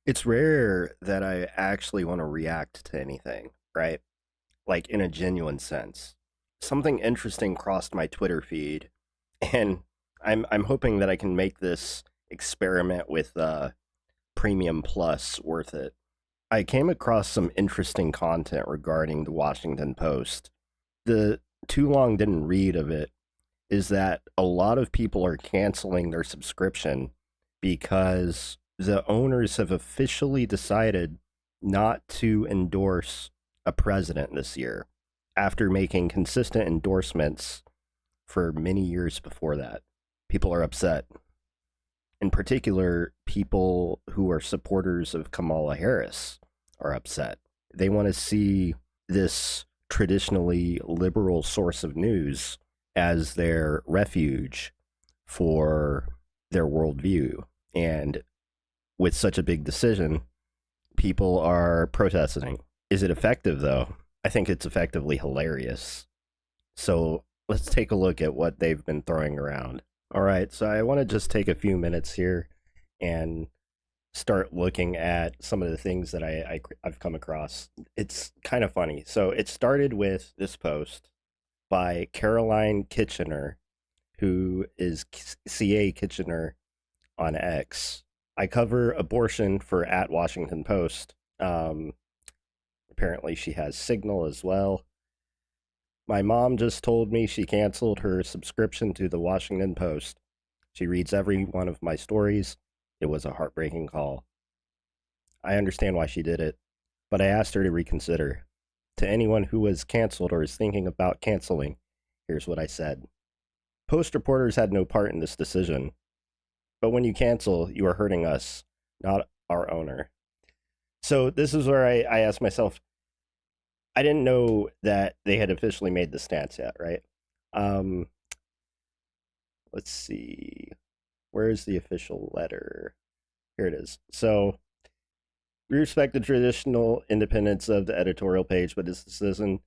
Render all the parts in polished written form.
It's rare that I actually want to react to anything, right? Like in a genuine sense. Something interesting crossed my Twitter feed, and I'm hoping that I can make this experiment with Premium Plus worth it. I came across some interesting content regarding the Washington Post. The too long didn't read of it is that a lot of people are canceling their subscription because the owners have officially decided not to endorse a president this year after making consistent endorsements for many years before that. People are upset. In particular, people who are supporters of Kamala Harris are upset. They want to see this traditionally liberal source of news as their refuge for their worldview. And with such a big decision, people are protesting. Is it effective, though? I think it's effectively hilarious. So let's take a look at what they've been throwing around. All right, so I want to just take a few minutes here and start looking at some of the things that I've come across. It's kind of funny. So it started with this post by Caroline Kitchener, who is CA Kitchener on X. I cover abortion for at Washington Post. Apparently, she has Signal as well. My mom just told me she canceled her subscription to the Washington Post. She reads every one of my stories. It was a heartbreaking call. I understand why she did it, but I asked her to reconsider. To anyone who was canceled or is thinking about canceling, here's what I said. Post reporters had no part in this decision, but when you cancel, you are hurting us, not our owner. So this is where I asked myself, I didn't know that they had officially made the stance yet, right? Um, let's see. Where's the official letter? Here it is. So, we respect the traditional independence of the editorial page, but this decision,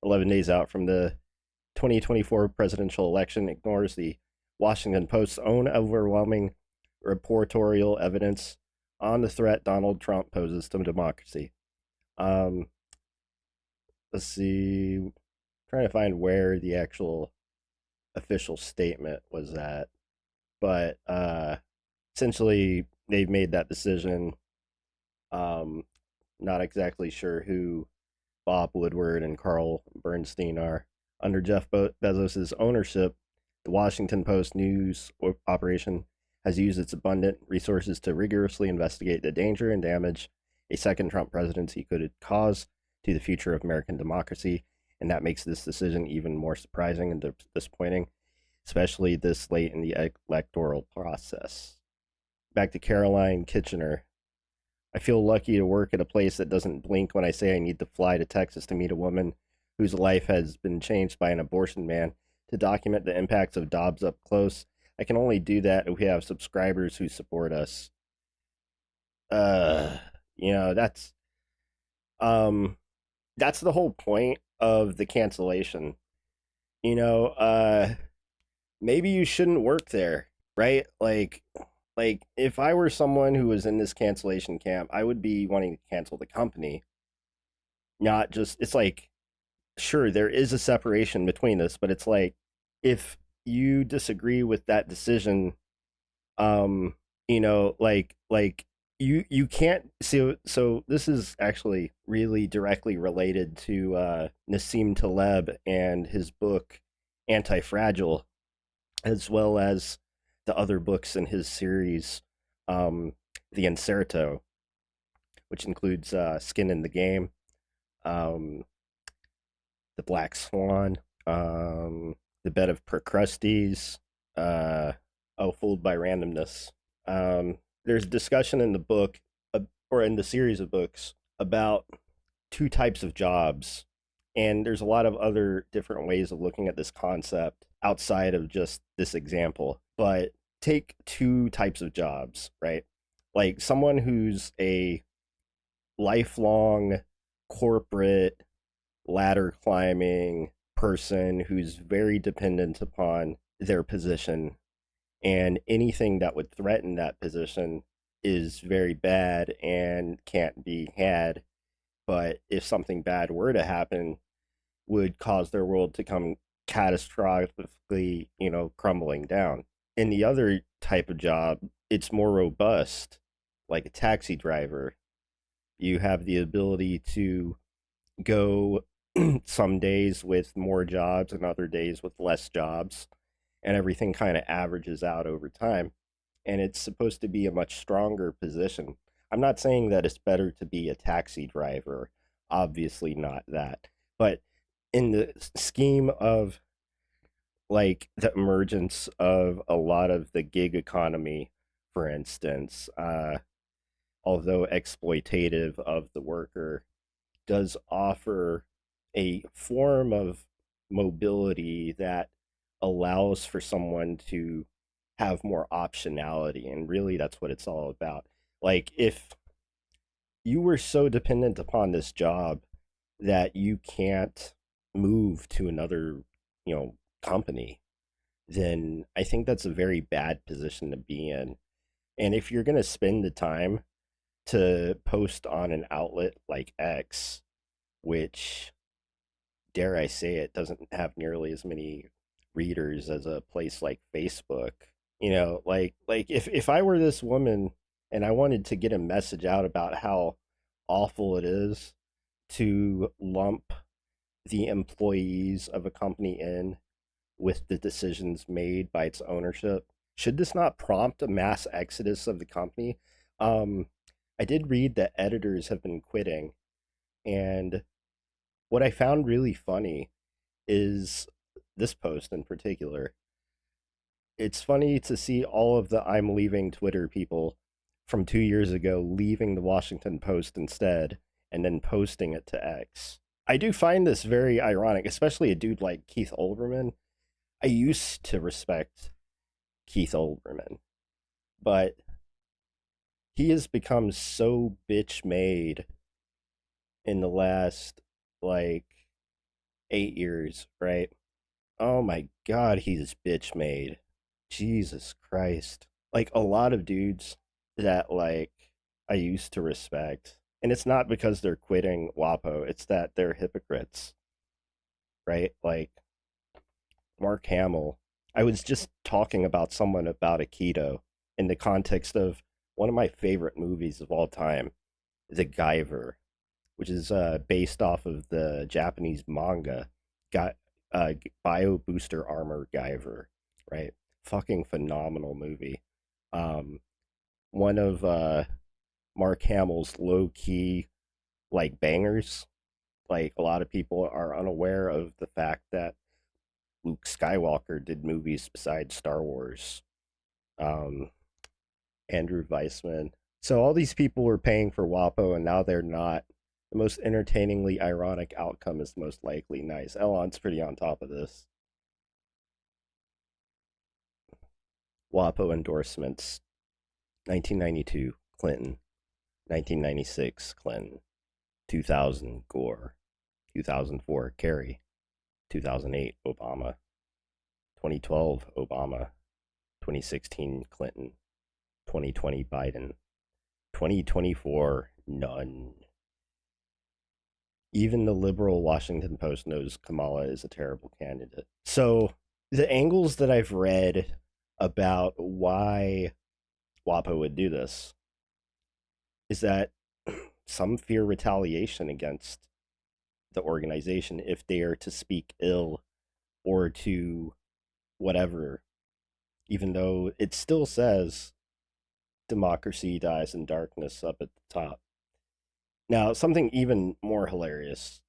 11 days out from the 2024 presidential election, ignores the Washington Post's own overwhelming reportorial evidence on the threat Donald Trump poses to democracy. Let's see. I'm trying to find where the actual official statement was at, but essentially they've made that decision. Not exactly sure who Bob Woodward and Carl Bernstein are. Under Jeff Bezos' ownership, the Washington Post news operation has used its abundant resources to rigorously investigate the danger and damage a second Trump presidency could cause to the future of American democracy, and that makes this decision even more surprising and disappointing, especially this late in the electoral process. Back to Caroline Kitchener. I feel lucky to work at a place that doesn't blink when I say I need to fly to Texas to meet a woman whose life has been changed by an abortion ban to document the impacts of Dobbs up close. I can only do that if we have subscribers who support us. Uh, you know, um that's the whole point of the cancellation. You know, maybe you shouldn't work there, right? Like if I were someone who was in this cancellation camp, I would be wanting to cancel the company, not just it's like sure there is a separation between this, but it's like if you disagree with that decision, um like you can't so this is actually really directly related to Nassim Taleb and his book Anti-Fragile, as well as the other books in his series, The Inserto, which includes Skin in the Game, um, The Black Swan, The Bed of Procrustes, uh, oh, Fooled by Randomness. There's discussion in the book, or in the series of books, about two types of jobs. And there's a lot of other different ways of looking at this concept outside of just this example. But take two types of jobs, right? Like someone who's a lifelong corporate ladder climbing person who's very dependent upon their position, and anything that would threaten that position is very bad and can't be had. But if something bad were to happen, would cause their world to come catastrophically, crumbling down. In the other type of job, it's more robust, like a taxi driver. You have the ability to go some days with more jobs and other days with less jobs, and everything kind of averages out over time. And it's supposed to be a much stronger position. I'm not saying that it's better to be a taxi driver, obviously not that. But in the scheme of like the emergence of a lot of the gig economy, for instance, although exploitative of the worker, does offer a form of mobility that allows for someone to have more optionality. And really, that's what it's all about. Like, if you were so dependent upon this job that you can't move to another, company, then I think that's a very bad position to be in. And if you're going to spend the time to post on an outlet like X, which, dare I say it, doesn't have nearly as many readers as a place like Facebook. Like if I were this woman and I wanted to get a message out about how awful it is to lump the employees of a company in with the decisions made by its ownership, should this not prompt a mass exodus of the company? Um, I did read that editors have been quitting, and what I found really funny is this post in particular. It's funny to see all of the I'm leaving Twitter people from 2 years ago leaving the Washington Post instead and then posting it to X. I do find this very ironic, especially a dude like Keith Olbermann. I used to respect Keith Olbermann, but he has become so bitch made in the last like 8 years, right? Oh my god, he's bitch made. Jesus Christ. Like a lot of dudes that like I used to respect. And it's not because they're quitting WaPo, it's that they're hypocrites, right? Like Mark Hamill. I was just talking about someone about Aikido in the context of one of my favorite movies of all time, The Guyver, which is based off of the Japanese manga, got Bio Booster Armor Guyver, right? Fucking phenomenal movie. Um, One of Mark Hamill's low key like bangers. Like a lot of people are unaware of the fact that Luke Skywalker did movies besides Star Wars. Um, Andrew Weissman. So all these people were paying for WaPo and now they're not. The most entertainingly ironic outcome is most likely nice. Elon's pretty on top of this. WaPo endorsements: 1992, Clinton. 1996, Clinton. 2000, Gore. 2004, Kerry. 2008, Obama. 2012, Obama. 2016, Clinton. 2020, Biden. 2024, none. Even the liberal Washington Post knows Kamala is a terrible candidate. So the angles that I've read about why WaPo would do this is that some fear retaliation against the organization if they are to speak ill or to whatever, even though it still says democracy dies in darkness up at the top. Now, something even more hilarious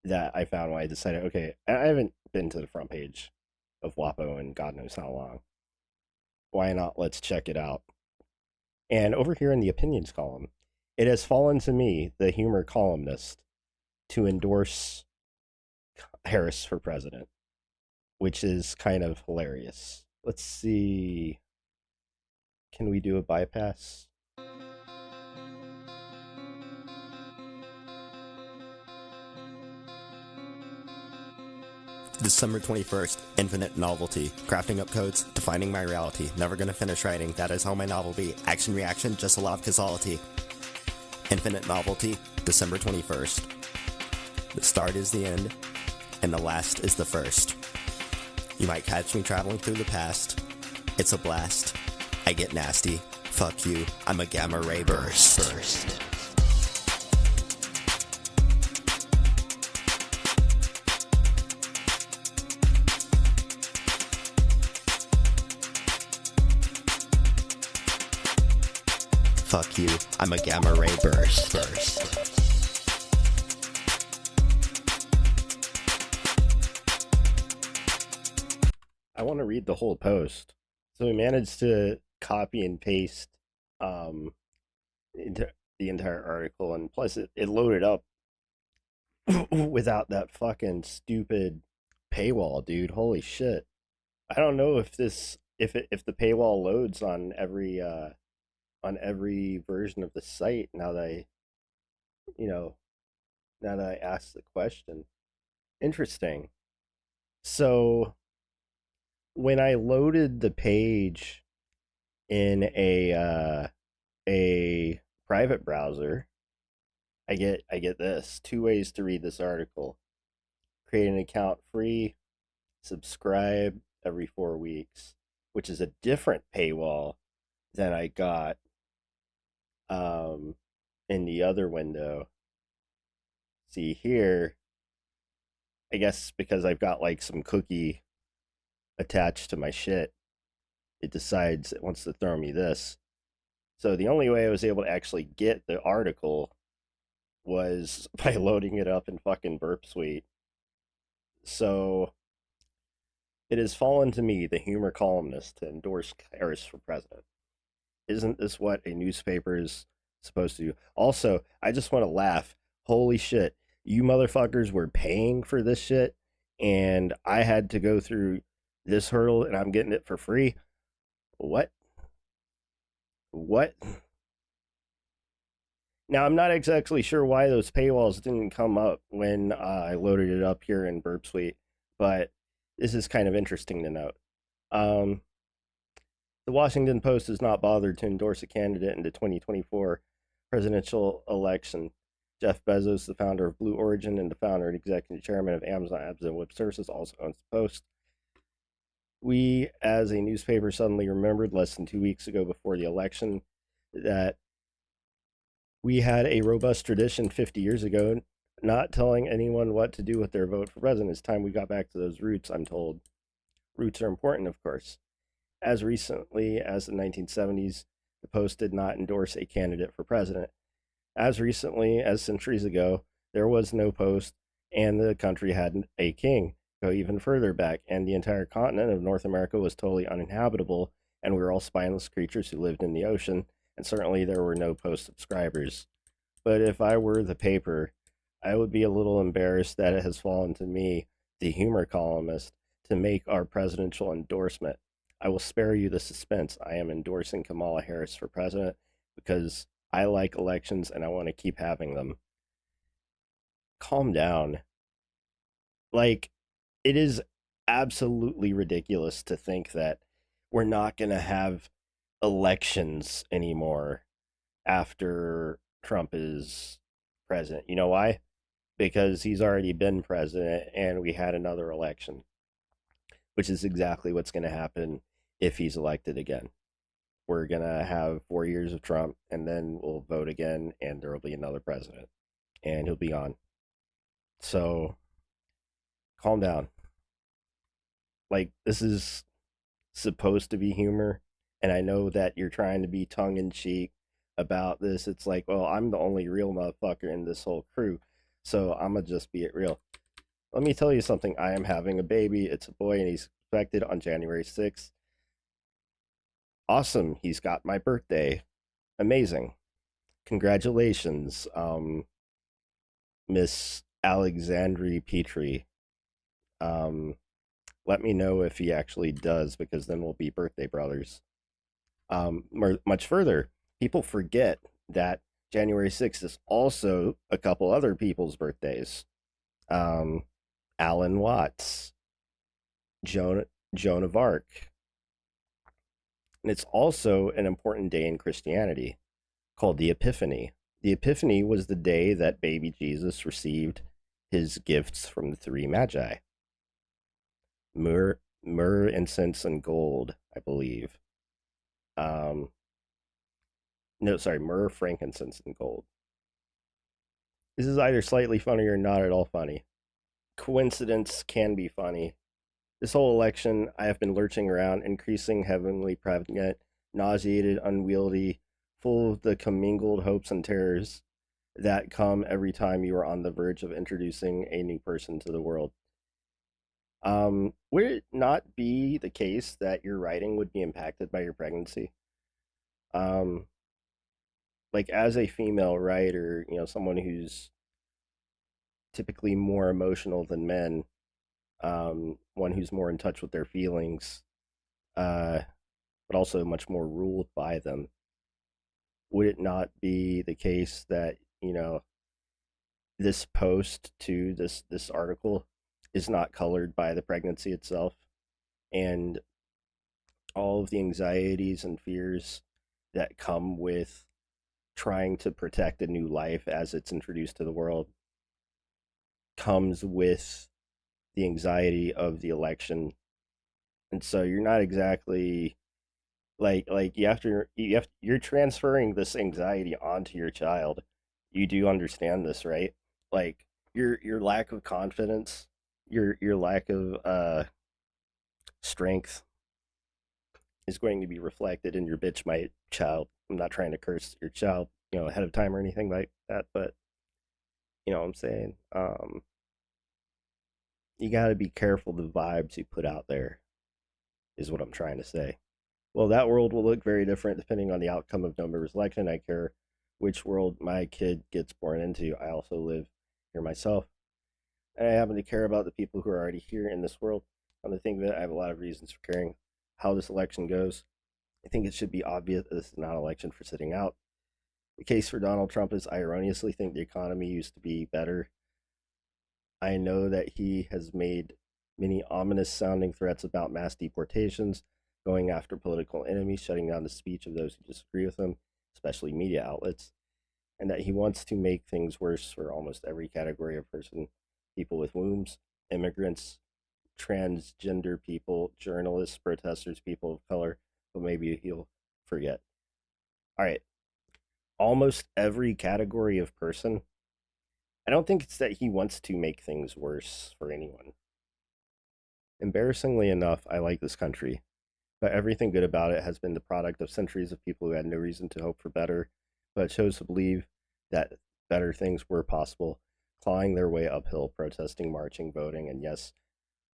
that I found when I decided, okay, I haven't been to the front page of WaPo in God knows how long. Why not? Let's check it out. And over here in the opinions column, it has fallen to me, the humor columnist, to endorse Harris for president, which is kind of hilarious. Let's see. Can we do a bypass? December 21st, infinite novelty. Crafting up codes, defining my reality. Never gonna finish writing, that is how my novel be. Action reaction, just a lot of causality. Infinite novelty, December 21st. The start is the end, and the last is the first. You might catch me traveling through the past. It's a blast. I get nasty. Fuck you, I'm a gamma ray burst. Fuck you, I'm a gamma ray burst. I want to read the whole post. So we managed to copy and paste into the entire article, and plus it loaded up without that fucking stupid paywall, dude. Holy shit. I don't know if if the paywall loads on every version of the site now that I asked the question. Interesting. So when I loaded the page in a private browser, I get this: 2 ways to read this article. Create an account free, subscribe every 4 weeks, which is a different paywall than I got in the other window. See here, I guess because I've got like some cookie attached to my shit, it decides it wants to throw me this. So the only way I was able to actually get the article was by loading it up in fucking Burp Suite. So it has fallen to me, the humor columnist, to endorse Harris for president. Isn't this what a newspaper is supposed to do? Also, I just want to laugh. Holy shit. You motherfuckers were paying for this shit, and I had to go through this hurdle, and I'm getting it for free? What? Now, I'm not exactly sure why those paywalls didn't come up when I loaded it up here in Burp Suite, but this is kind of interesting to note. The Washington Post has not bothered to endorse a candidate in the 2024 presidential election. Jeff Bezos, the founder of Blue Origin and the founder and executive chairman of Amazon Apps and Web Services, also owns the Post. We, as a newspaper, suddenly remembered less than 2 weeks ago before the election that we had a robust tradition 50 years ago, not telling anyone what to do with their vote for president. It's time we got back to those roots, I'm told. Roots are important, of course. As recently as the 1970s, the Post did not endorse a candidate for president. As recently as centuries ago, there was no Post, and the country had a king. Go even further back, and the entire continent of North America was totally uninhabitable, and we were all spineless creatures who lived in the ocean, and certainly there were no Post subscribers. But if I were the paper, I would be a little embarrassed that it has fallen to me, the humor columnist, to make our presidential endorsement. I will spare you the suspense. I am endorsing Kamala Harris for president because I like elections and I want to keep having them. Calm down. Like, it is absolutely ridiculous to think that we're not going to have elections anymore after Trump is president. You know why? Because he's already been president and we had another election, which is exactly what's going to happen if he's elected again. We're going to have 4 years of Trump, and then we'll vote again, and there will be another president, and he'll be on. So, calm down. Like, this is supposed to be humor, and I know that you're trying to be tongue-in-cheek about this. It's like, well, I'm the only real motherfucker in this whole crew, so I'm going to just be it real. Let me tell you something. I am having a baby. It's a boy, and he's expected on January 6th. Awesome. He's got my birthday. Amazing. Congratulations, Miss Alexandria Petrie. Let me know if he actually does, because then we'll be birthday brothers. Much further, people forget that January 6th is also a couple other people's birthdays. Alan Watts, Joan, Joan of Arc. And it's also an important day in Christianity called the Epiphany. The Epiphany was the day that baby Jesus received his gifts from the three magi: myrrh, incense, and gold, I believe. Um, no, sorry, myrrh, frankincense, and gold. This is either slightly funny or not at all funny. Coincidence can be funny. This whole election, I have been lurching around, increasing, heavenly pregnant, nauseated, unwieldy, full of the commingled hopes and terrors that come every time you are on the verge of introducing a new person to the world. Would it not be the case that your writing would be impacted by your pregnancy? Um, like as a female writer, someone who's typically more emotional than men, one who's more in touch with their feelings, uh, but also much more ruled by them. Would it not be the case that this post to this article is not colored by the pregnancy itself, and all of the anxieties and fears that come with trying to protect a new life as it's introduced to the world comes with the anxiety of the election. And so you're not exactly like you're transferring this anxiety onto your child. You do understand this, right? Like your lack of confidence, your lack of strength is going to be reflected in your bitch my child. I'm not trying to curse your child, ahead of time or anything like that, but you know what I'm saying? You got to be careful the vibes you put out there, is what I'm trying to say. Well, that world will look very different depending on the outcome of November's election. I care which world my kid gets born into. I also live here myself, and I happen to care about the people who are already here in this world. On the thing that I have a lot of reasons for caring how this election goes. I think it should be obvious that this is not an election for sitting out. The case for Donald Trump is I erroneously think the economy used to be better. I know that he has made many ominous sounding threats about mass deportations, going after political enemies, shutting down the speech of those who disagree with him, especially media outlets, and that he wants to make things worse for almost every category of person: people with wombs, immigrants, transgender people, journalists, protesters, people of color, but maybe he'll forget. All right, almost every category of person. I don't think it's that he wants to make things worse for anyone. Embarrassingly enough, I like this country, but everything good about it has been the product of centuries of people who had no reason to hope for better, but chose to believe that better things were possible, clawing their way uphill, protesting, marching, voting, and yes,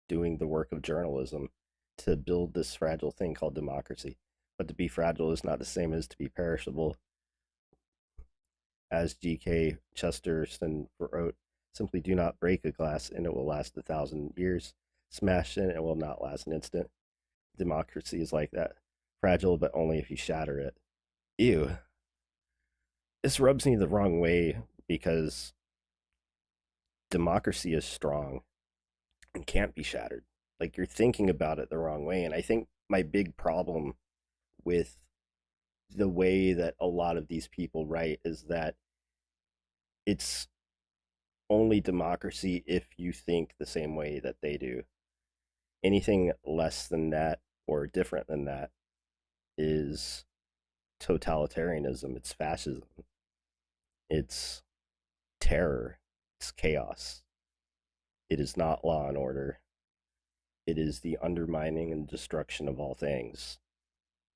doing the work of journalism to build this fragile thing called democracy. But to be fragile is not the same as to be perishable. As G.K. Chesterton wrote, simply do not break a glass and it will last 1,000 years. Smash it and it will not last an instant. Democracy is like that. Fragile, but only if you shatter it. Ew. This rubs me the wrong way because democracy is strong and can't be shattered. Like you're thinking about it the wrong way. And I think my big problem with the way that a lot of these people write is that it's only democracy if you think the same way that they do. Anything less than that or different than that is totalitarianism, it's fascism, it's terror, it's chaos. It is not law and order. It is the undermining and destruction of all things.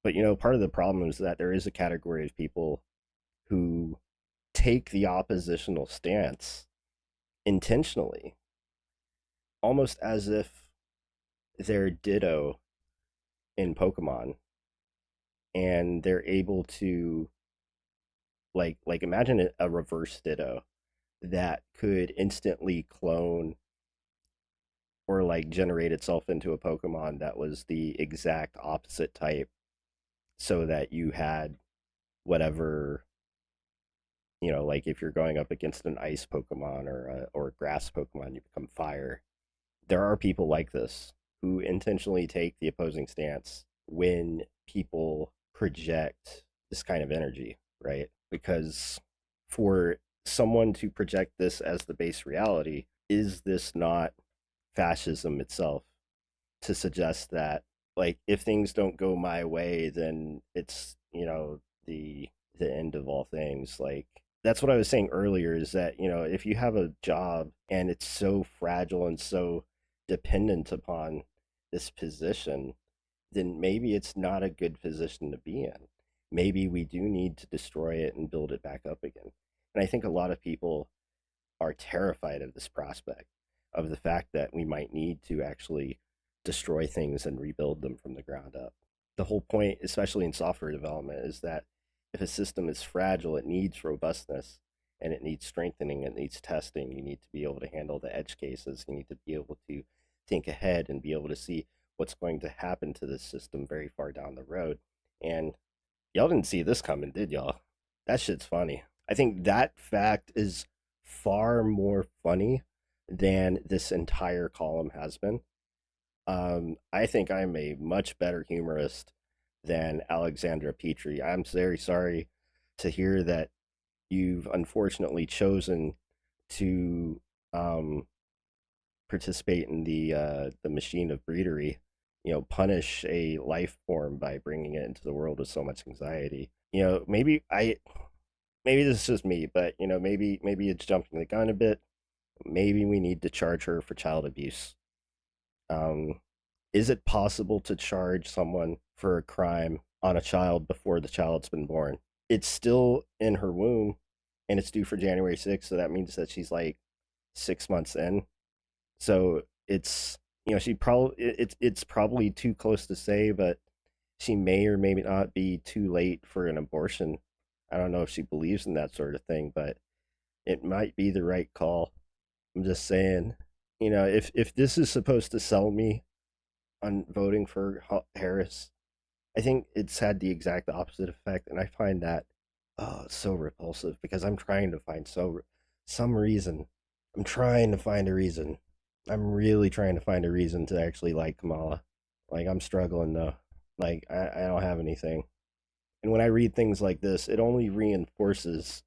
But part of the problem is that there is a category of people who take the oppositional stance intentionally, almost as if they're Ditto in Pokemon, and they're able to like imagine a reverse Ditto that could instantly clone or like generate itself into a Pokemon that was the exact opposite type, so that you had whatever, like if you're going up against an ice Pokemon or a grass Pokemon, you become fire. There are people like this who intentionally take the opposing stance when people project this kind of energy, right? Because for someone to project this as the base reality, is this not fascism itself? To suggest that, like, if things don't go my way, then it's, the end of all things. Like, that's what I was saying earlier, is that, if you have a job and it's so fragile and so dependent upon this position, then maybe it's not a good position to be in. Maybe we do need to destroy it and build it back up again. And I think a lot of people are terrified of this prospect, of the fact that we might need to actually destroy things and rebuild them from the ground up. The whole point, especially in software development, is that if a system is fragile, it needs robustness and it needs strengthening, it needs testing. You need to be able to handle the edge cases. You need to be able to think ahead and be able to see what's going to happen to this system very far down the road. And y'all didn't see this coming, did y'all? That shit's funny. I think that fact is far more funny than this entire column has been. I think I'm a much better humorist than Alexandra Petrie. I'm very sorry to hear that you've unfortunately chosen to participate in the machine of breedery. Punish a life form by bringing it into the world with so much anxiety. Maybe this is just me, but maybe it's jumping the gun a bit. Maybe we need to charge her for child abuse. Is it possible to charge someone for a crime on a child before the child's been born? It's still in her womb, and it's due for January 6th, so that means that she's like 6 months in. So it's it's probably too close to say, but she may or may not be too late for an abortion. I don't know if she believes in that sort of thing, but it might be the right call. I'm just saying, if this is supposed to sell me on voting for Harris, I think it's had the exact opposite effect, and I find that so repulsive, because I'm trying to find some reason. I'm trying to find a reason. I'm really trying to find a reason to actually like Kamala. Like, I'm struggling though. Like, I don't have anything. And when I read things like this, it only reinforces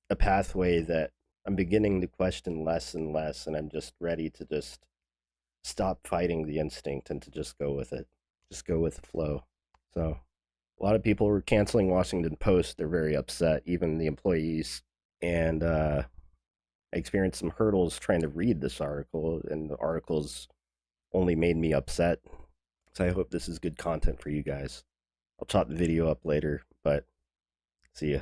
a pathway that I'm beginning to question less and less, and I'm just ready to just stop fighting the instinct and to just go with it. Just go with the flow. So, a lot of people were canceling Washington Post. They're very upset, even the employees. And I experienced some hurdles trying to read this article, and the article's only made me upset. So I hope this is good content for you guys. I'll chop the video up later, but see ya.